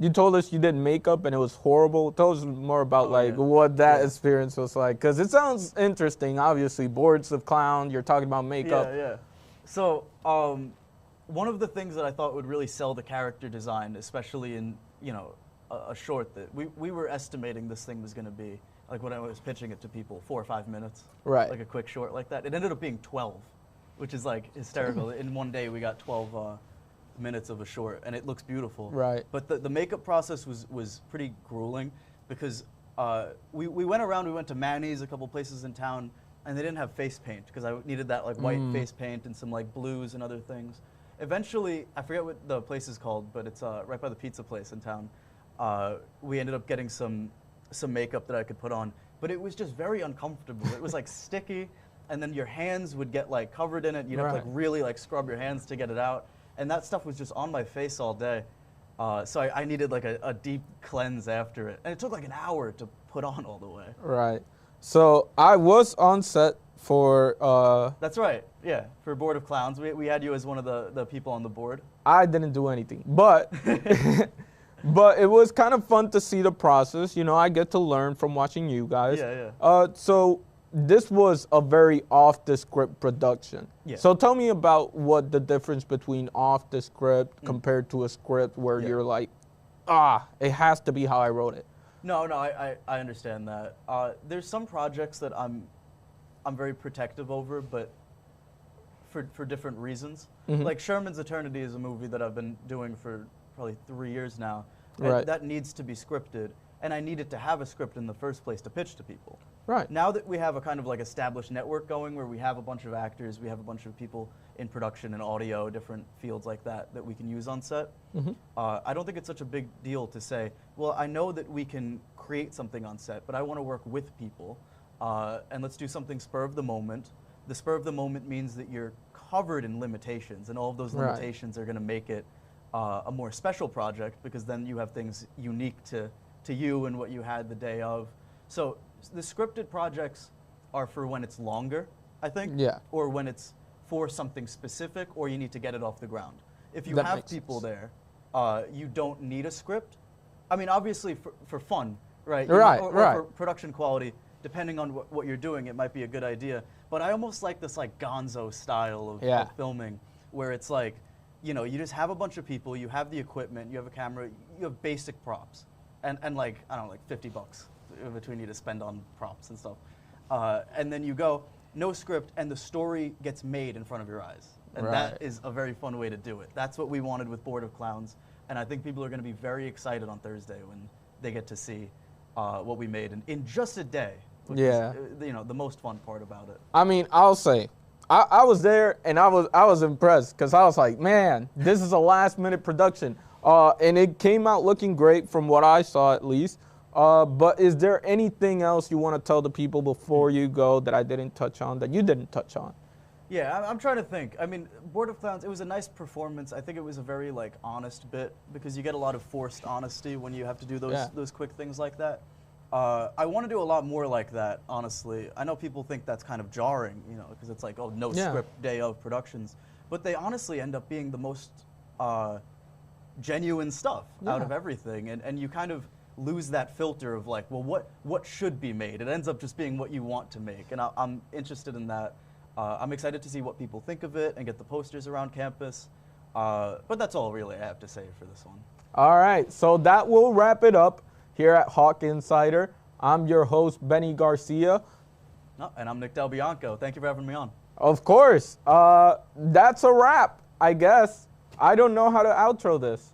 You told us you did makeup and it was horrible. Tell us more about what that experience was like, because it sounds interesting. Obviously, boards of clown. You're talking about makeup. Yeah. So one of the things that I thought would really sell the character design, especially in a short that we were estimating this thing was going to be, like when I was pitching it to people, 4 or 5 minutes. Right. Like a quick short like that. It ended up being 12, which is like hysterical. In one day we got 12 minutes of a short, and it looks beautiful. Right. But the makeup process was pretty grueling because we went around. We went to Manny's, a couple places in town, and they didn't have face paint because I needed that like white face paint and some like blues and other things. Eventually, I forget what the place is called, but it's right by the pizza place in town. We ended up getting some makeup that I could put on, but it was just very uncomfortable. It was like sticky, and then your hands would get like covered in it. You'd have to like really like scrub your hands to get it out, and that stuff was just on my face all day. So I needed like a deep cleanse after it, and it took like an hour to put on all the way. Right. So I was on set for... That's right, yeah, for Board of Clowns. We had you as one of the people on the board. I didn't do anything, but... But it was kind of fun to see the process. You know, I get to learn from watching you guys. Yeah. So this was a very off-the-script production. Yeah. So tell me about what the difference between off-the-script compared to a script where you're like, it has to be how I wrote it. No, I understand that. There's some projects that I'm very protective over, but for different reasons. Like Sherman's Eternity is a movie that I've been doing for probably 3 years now. And that needs to be scripted, and I needed to have a script in the first place to pitch to people. Right. Now that we have a kind of like established network going where we have a bunch of actors, we have a bunch of people in production and audio, different fields like that we can use on set, I don't think it's such a big deal to say, well, I know that we can create something on set, but I want to work with people, and let's do something spur of the moment. The spur of the moment means that you're covered in limitations, and all of those limitations are going to make it a more special project, because then you have things unique to you and what you had the day of. So the scripted projects are for when it's longer, I think, or when it's for something specific, or you need to get it off the ground. If you have people there, you don't need a script. I mean, obviously for fun, right? Or for production quality, depending on what you're doing, it might be a good idea. But I almost like this like gonzo style of filming, where it's like, you know, you just have a bunch of people, you have the equipment, you have a camera, you have basic props, and like, I don't know, like $50 between you to spend on props and stuff. And then you go, no script, and the story gets made in front of your eyes. And that is a very fun way to do it. That's what we wanted with Board of Clowns, and I think people are going to be very excited on Thursday when they get to see what we made in just a day, which is, you know, the most fun part about it. I mean, I'll say, I was there, and I was impressed, because I was like, man, this is a last-minute production. And it came out looking great from what I saw, at least. But is there anything else you want to tell the people before you go that I didn't touch on, that you didn't touch on? Yeah, I'm trying to think. I mean, Board of Clowns, it was a nice performance. I think it was a very like honest bit, because you get a lot of forced honesty when you have to do those quick things like that. I want to do a lot more like that, honestly. I know people think that's kind of jarring, you know, because it's like, oh, no script day of productions. But they honestly end up being the most genuine stuff out of everything. And you kind of lose that filter of like, well, what should be made? It ends up just being what you want to make. And I'm interested in that. I'm excited to see what people think of it and get the posters around campus. But that's all really I have to say for this one. All right, so that will wrap it up here at Hawk Insider. I'm your host, Benny Garcia. And I'm Nick Del Bianco. Thank you for having me on. Of course. That's a wrap, I guess. I don't know how to outro this.